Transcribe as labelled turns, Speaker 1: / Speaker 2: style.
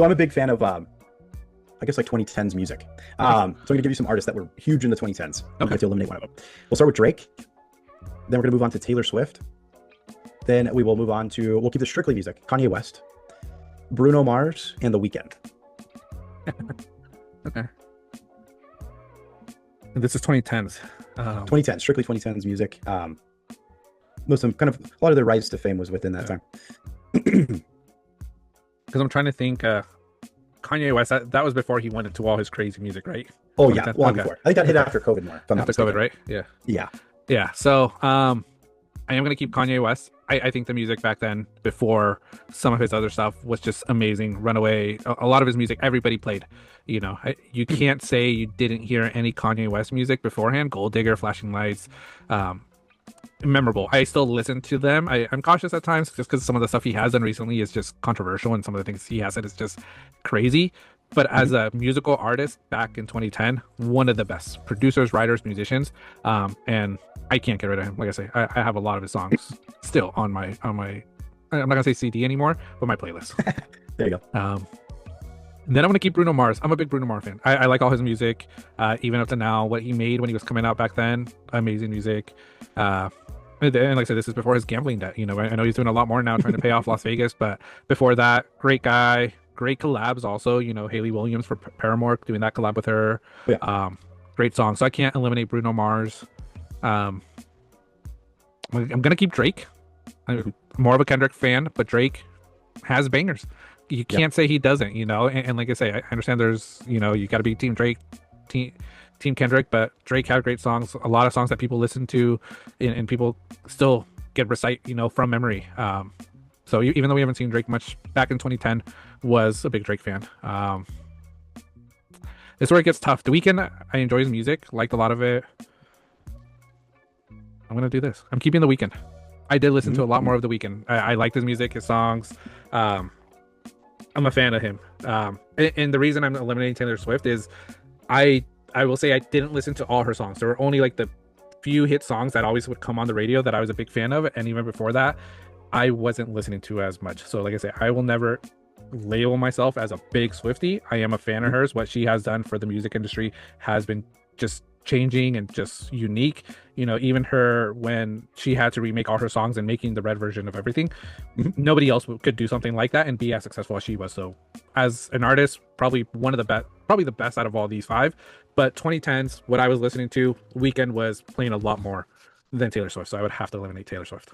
Speaker 1: So I'm a big fan of, I guess like 2010's music.
Speaker 2: Okay.
Speaker 1: So I'm gonna give you some artists that were huge in the 2010's. You
Speaker 2: Okay.
Speaker 1: get to eliminate one of them. We'll start with Drake. Then we're gonna move on to Taylor Swift. Then we will move on to, we'll keep the strictly music. Kanye West, Bruno Mars, and The Weeknd.
Speaker 2: Okay. And this is 2010s.
Speaker 1: 2010, strictly 2010's music. Most of them, kind of, a lot of their rise to fame was within that time.
Speaker 2: Because I'm trying to think. Kanye West. That was before he went into all his crazy music, right?
Speaker 1: Oh yeah,
Speaker 2: 2010?
Speaker 1: long
Speaker 2: Okay.
Speaker 1: before. I think that hit after COVID more. If I'm not
Speaker 2: After COVID,
Speaker 1: mistaken.
Speaker 2: right? Yeah.
Speaker 1: Yeah.
Speaker 2: Yeah. So, I am gonna keep Kanye West. I think the music back then, before some of his other stuff, was just amazing. Runaway, a lot of his music, everybody played. You know, you can't say you didn't hear any Kanye West music beforehand. Gold Digger, Flashing Lights, memorable. I still listen to them. I'm cautious at times just because some of the stuff he has done recently is just controversial, and some of the things he has said is just crazy. But as a musical artist back in 2010, one of the best producers, writers, musicians, and I can't get rid of him. Like I say, I have a lot of his songs still on my. I'm not gonna say CD anymore, but my playlist.
Speaker 1: There you go.
Speaker 2: Then I'm gonna keep Bruno Mars. I'm a big Bruno Mars fan. I like all his music, even up to now. What he made when he was coming out back then, amazing music. And like I said, this is before his gambling debt. You know, I know he's doing a lot more now, trying to pay off Las Vegas. But before that, great guy, great collabs. Also, you know, Haley Williams for Paramore doing that collab with her.
Speaker 1: Yeah.
Speaker 2: Great song. So I can't eliminate Bruno Mars. I'm gonna keep Drake. I'm more of a Kendrick fan, but Drake has bangers. You can't say he doesn't, you know. And like I say, I understand there's, you know, you got to be Team Drake, Team Kendrick, but Drake had great songs. A lot of songs that people listen to, and people still get recite, you know, from memory. So even though we haven't seen Drake much back in 2010, was a big Drake fan. This is where it gets tough. The Weeknd, I enjoy his music, liked a lot of it. I'm gonna do this. I'm keeping The Weeknd. I did listen to a lot more of The Weeknd. I liked his music, his songs. I'm a fan of him. And the reason I'm eliminating Taylor Swift is I will say I didn't listen to all her songs. There were only like the few hit songs that always would come on the radio that I was a big fan of, and even before that, I wasn't listening to as much. So like I say, I will never label myself as a big Swiftie. I am a fan of hers. What she has done for the music industry has been just changing and just unique. You know, even her, when she had to remake all her songs and making the red version of everything, nobody else could do something like that and be as successful as she was. So as an artist, probably one of the best, probably the best out of all these five. But 2010s, what I was listening to, Weeknd was playing a lot more than Taylor Swift, so I would have to eliminate Taylor Swift.